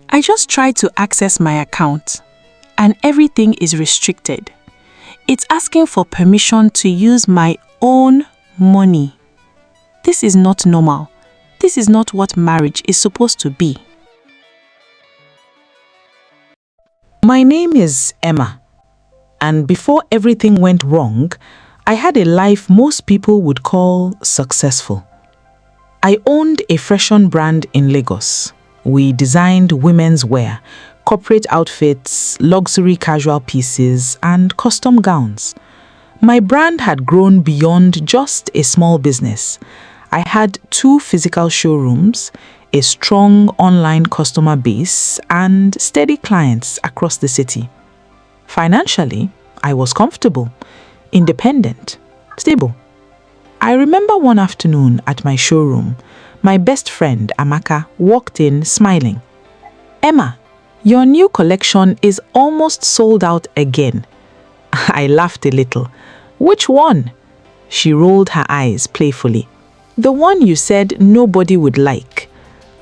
I just tried to access my account, and everything is restricted. It's asking for permission to use my own money. This is not normal. This is not what marriage is supposed to be. My name is Emma, and before everything went wrong, I had a life most people would call successful. I owned a fashion brand in Lagos. We designed women's wear, corporate outfits, luxury casual pieces, and custom gowns. My brand had grown beyond just a small business. I had 2 physical showrooms, a strong online customer base, and steady clients across the city. Financially, I was comfortable, independent, stable. I remember one afternoon at my showroom, my best friend Amaka walked in smiling. "Emma, your new collection is almost sold out again." I laughed a little. "Which one?" She rolled her eyes playfully. "The one you said nobody would like."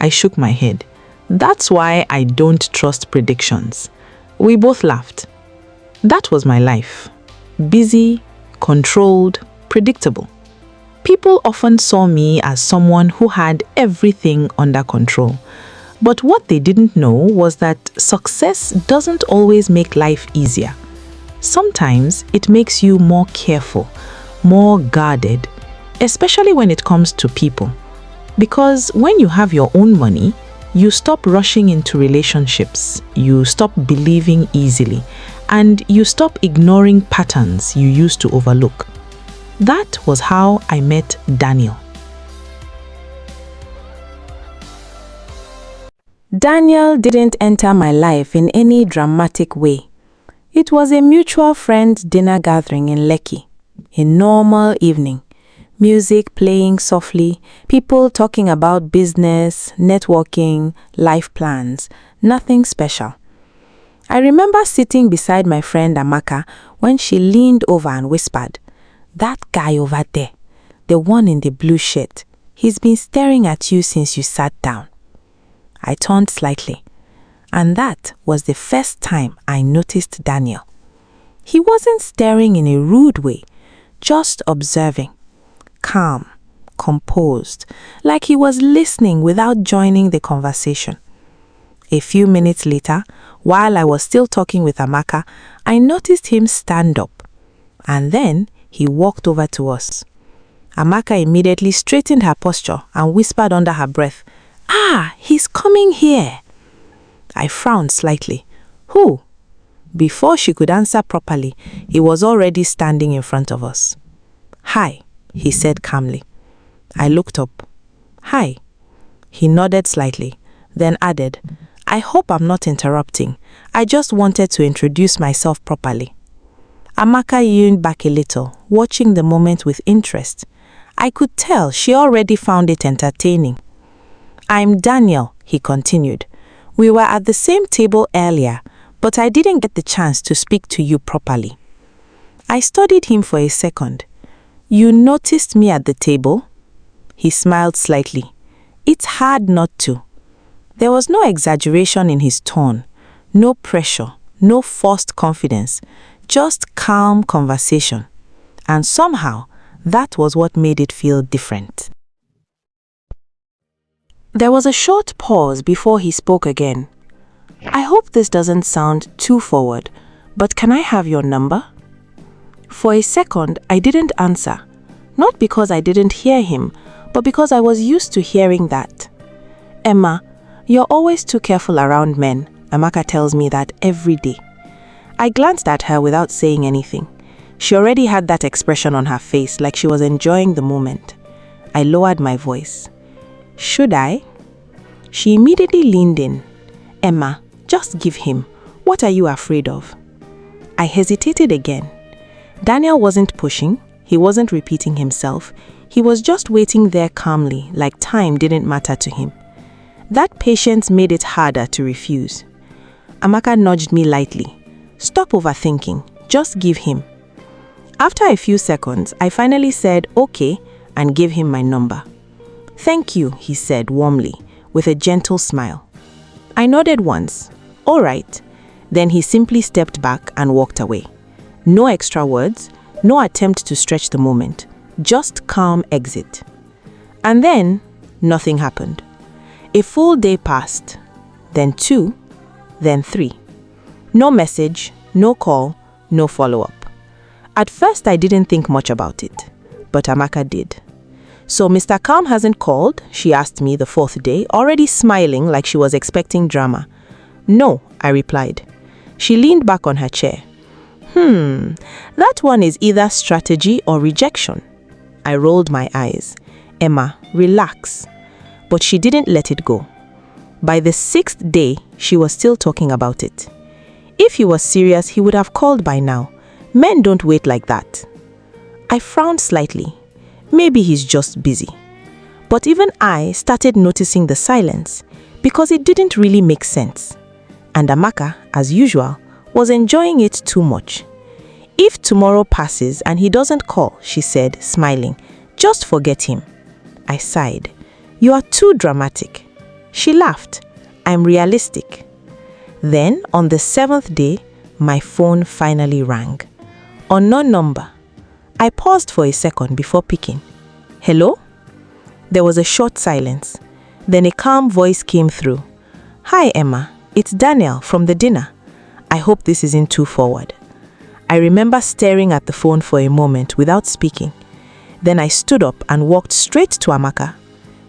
I shook my head. "That's why I don't trust predictions." We both laughed. That was my life. Busy, controlled, predictable. People often saw me as someone who had everything under control. But what they didn't know was that success doesn't always make life easier. Sometimes it makes you more careful, more guarded, especially when it comes to people. Because when you have your own money, you stop rushing into relationships, you stop believing easily, and you stop ignoring patterns you used to overlook. That was how I met Daniel. Daniel didn't enter my life in any dramatic way. It was a mutual friend dinner gathering in Lekki. A normal evening. Music playing softly, people talking about business, networking, life plans, nothing special. I remember sitting beside my friend Amaka when she leaned over and whispered, "That guy over there, the one in the blue shirt, he's been staring at you since you sat down." I turned slightly, and that was the first time I noticed Daniel. He wasn't staring in a rude way, just observing. Calm, composed, like he was listening without joining the conversation. A few minutes later, while I was still talking with Amaka, I noticed him stand up, and then he walked over to us. Amaka immediately straightened her posture and whispered under her breath, "Ah, he's coming here." I frowned slightly. "Who?" Before she could answer properly, he was already standing in front of us. "Hi," he said calmly. I looked up. "Hi." He nodded slightly, then added, "I hope I'm not interrupting. I just wanted to introduce myself properly." Amaka leaned back a little, watching the moment with interest. I could tell she already found it entertaining. "I'm Daniel," he continued. "We were at the same table earlier, but I didn't get the chance to speak to you properly." I studied him for a second. "You noticed me at the table?" He smiled slightly. It's hard not to. There was no exaggeration in his tone, no pressure, no forced confidence, just calm conversation. And somehow, that was what made it feel different. There was a short pause before he spoke again. "I hope this doesn't sound too forward, but can I have your number?" For a second, I didn't answer, not because I didn't hear him, but because I was used to hearing that. "Emma, you're always too careful around men," Amaka tells me that every day. I glanced at her without saying anything. She already had that expression on her face, like she was enjoying the moment. I lowered my voice. "Should I?" She immediately leaned in. "Emma, just give him. What are you afraid of?" I hesitated again. Daniel wasn't pushing. He wasn't repeating himself. He was just waiting there calmly, like time didn't matter to him. That patience made it harder to refuse. Amaka nudged me lightly. "Stop overthinking. Just give him." After a few seconds, I finally said okay and gave him my number. "Thank you," he said warmly, with a gentle smile. I nodded once. All right. Then he simply stepped back and walked away. No extra words, no attempt to stretch the moment, just calm exit. And then, nothing happened. A full day passed, then 2, then 3. No message, no call, no follow-up. At first, I didn't think much about it, but Amaka did. So Mr. Calm hasn't called, she asked me the 4th day, already smiling like she was expecting drama. No, I replied. She leaned back on her chair. That one is either strategy or rejection. I rolled my eyes. Emma, relax. But she didn't let it go. By the 6th day, she was still talking about it. If he was serious, he would have called by now. Men don't wait like that. I frowned slightly. Maybe he's just busy. But even I started noticing the silence because it didn't really make sense. And Amaka, as usual, was enjoying it too much. If tomorrow passes and he doesn't call, she said, smiling, just forget him. I sighed. You are too dramatic. She laughed. I'm realistic. Then, on the 7th day, my phone finally rang. Unknown number. I paused for a second before picking. Hello? There was a short silence. Then a calm voice came through. Hi, Emma. It's Daniel from the dinner. I hope this isn't too forward. I remember staring at the phone for a moment without speaking. Then I stood up and walked straight to Amaka.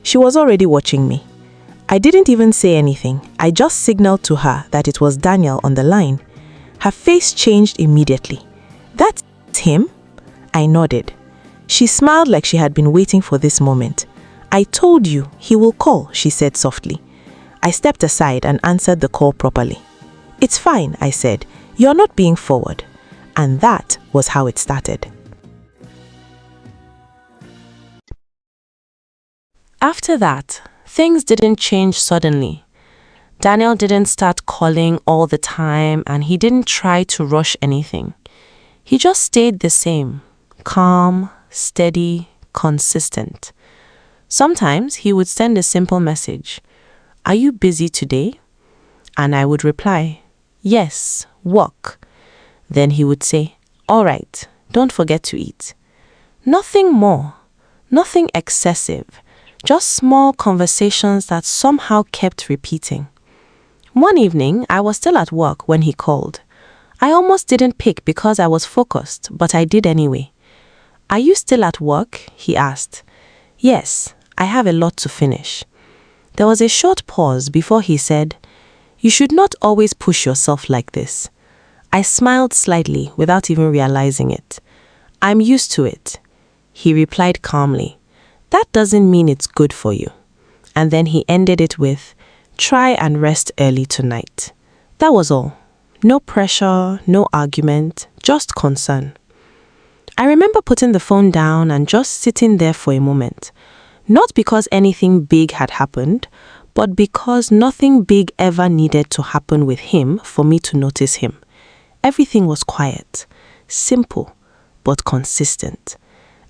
She was already watching me. I didn't even say anything. I just signaled to her that it was Daniel on the line. Her face changed immediately. That's him? I nodded. She smiled like she had been waiting for this moment. I told you, he will call, she said softly. I stepped aside and answered the call properly. It's fine, I said. You're not being forward. And that was how it started. After that, things didn't change suddenly. Daniel didn't start calling all the time and he didn't try to rush anything. He just stayed the same, calm, steady, consistent. Sometimes he would send a simple message. Are you busy today? And I would reply, yes, work. Then he would say, all right, don't forget to eat. Nothing more, nothing excessive, just small conversations that somehow kept repeating. One evening, I was still at work when he called. I almost didn't pick because I was focused, but I did anyway. Are you still at work? He asked. Yes, I have a lot to finish. There was a short pause before he said, you should not always push yourself like this. I smiled slightly without even realizing it. I'm used to it. He replied calmly, that doesn't mean it's good for you. And then he ended it with, try and rest early tonight. That was all. No pressure, no argument, just concern. I remember putting the phone down and just sitting there for a moment. Not because anything big had happened, but because nothing big ever needed to happen with him for me to notice him. Everything was quiet, simple, but consistent.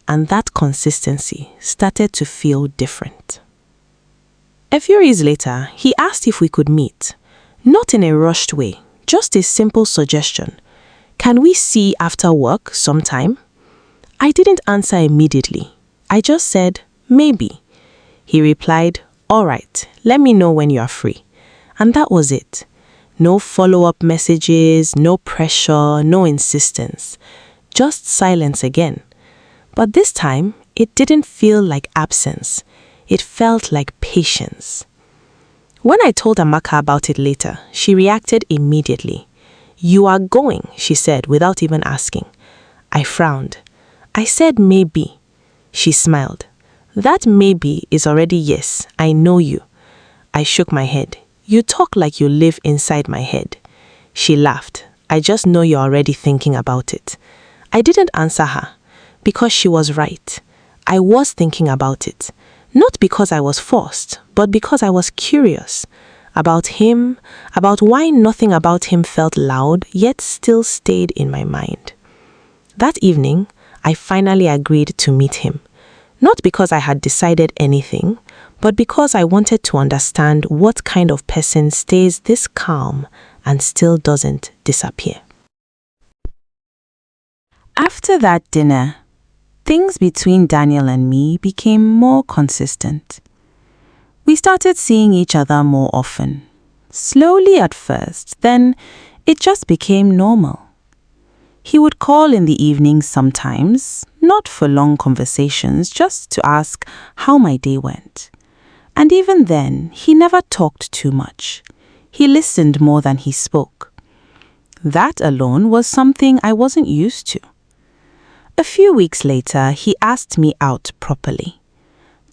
And that consistency started to feel different. A few years later, he asked if we could meet. Not in a rushed way, just a simple suggestion. Can we see after work sometime? I didn't answer immediately. I just said, maybe. He replied, all right, let me know when you are free. And that was it. No follow-up messages, no pressure, no insistence. Just silence again. But this time, it didn't feel like absence. It felt like patience. When I told Amaka about it later, she reacted immediately. You are going, she said without even asking. I frowned. I said maybe. She smiled. That maybe is already yes, I know you. I shook my head. You talk like you live inside my head. She laughed. I just know you're already thinking about it. I didn't answer her because she was right. I was thinking about it. Not because I was forced, but because I was curious about him, about why nothing about him felt loud yet still stayed in my mind. That evening, I finally agreed to meet him. Not because I had decided anything, but because I wanted to understand what kind of person stays this calm and still doesn't disappear. After that dinner, things between Daniel and me became more consistent. We started seeing each other more often. Slowly at first, then it just became normal. He would call in the evenings sometimes, not for long conversations, just to ask how my day went. And even then, he never talked too much. He listened more than he spoke. That alone was something I wasn't used to. A few weeks later, he asked me out properly.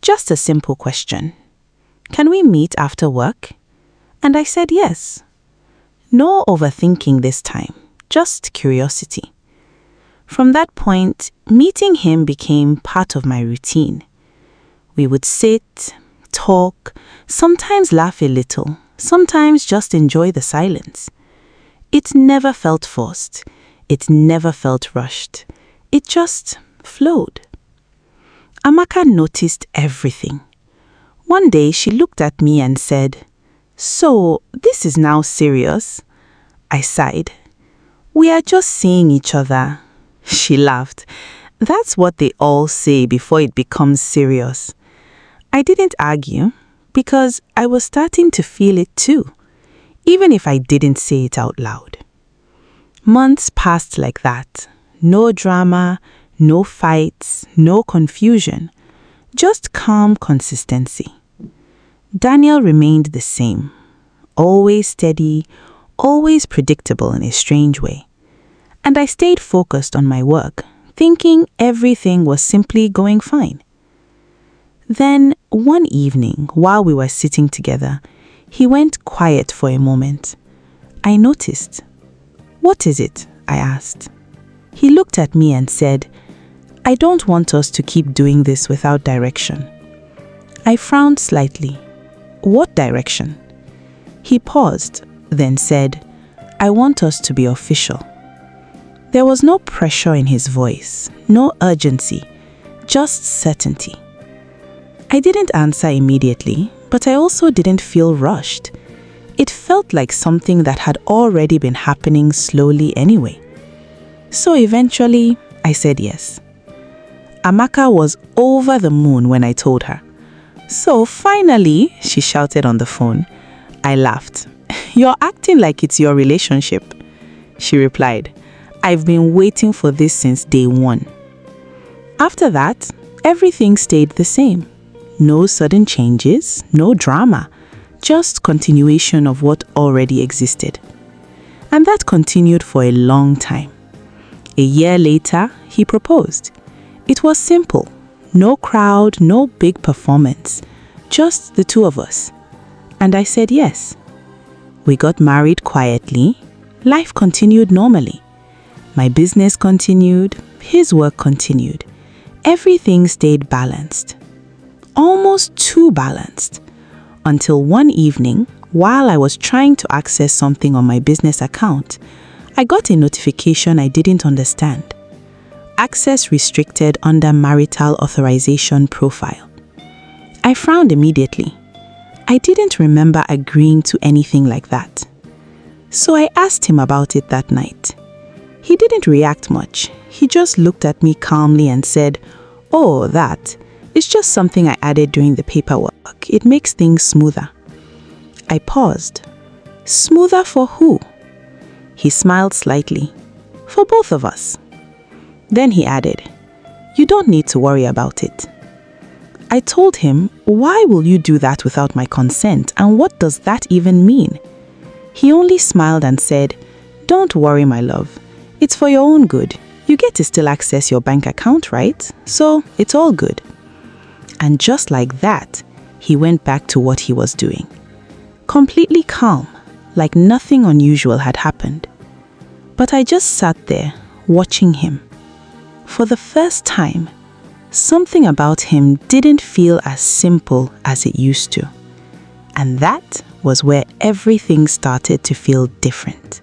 Just a simple question. Can we meet after work? And I said yes. No overthinking this time, just curiosity. From that point, meeting him became part of my routine. We would sit, talk, sometimes laugh a little, sometimes just enjoy the silence. It never felt forced. It never felt rushed. It just flowed. Amaka noticed everything. One day she looked at me and said, "So, this is now serious?" I sighed. "We are just seeing each other." She laughed. "That's what they all say before it becomes serious." I didn't argue because I was starting to feel it too, even if I didn't say it out loud. Months passed like that. No drama, no fights, no confusion, just calm consistency. Daniel remained the same, always steady, always predictable in a strange way. And I stayed focused on my work, thinking everything was simply going fine. Then, one evening, while we were sitting together, he went quiet for a moment. I noticed. "What is it?" I asked. He looked at me and said, "I don't want us to keep doing this without direction." I frowned slightly. "What direction?" He paused, then said, "I want us to be official." There was no pressure in his voice, no urgency, just certainty. I didn't answer immediately, but I also didn't feel rushed. It felt like something that had already been happening slowly anyway. So eventually, I said yes. Amaka was over the moon when I told her. "So finally," she shouted on the phone. I laughed. "You're acting like it's your relationship." She replied, "I've been waiting for this since day one." After that, everything stayed the same. No sudden changes, no drama, just continuation of what already existed. And that continued for a long time. A year later, he proposed. It was simple. No crowd, no big performance. Just the two of us. And I said yes. We got married quietly. Life continued normally. My business continued. His work continued. Everything stayed balanced. Almost too balanced. Until one evening, while I was trying to access something on my business account, I got a notification I didn't understand. Access restricted under marital authorization profile. I frowned immediately. I didn't remember agreeing to anything like that. So I asked him about it that night. He didn't react much. He just looked at me calmly and said, "Oh, that. It's just something I added during the paperwork. It makes things smoother." I paused. Smoother for who? He smiled slightly. For both of us. Then he added, "You don't need to worry about it." I told him, "Why will you do that without my consent, and what does that even mean?" He only smiled and said, "Don't worry, my love. It's for your own good. You get to still access your bank account, right? So it's all good." And just like that, he went back to what he was doing. Completely calm, like nothing unusual had happened. But I just sat there, watching him. For the first time, something about him didn't feel as simple as it used to. And that was where everything started to feel different.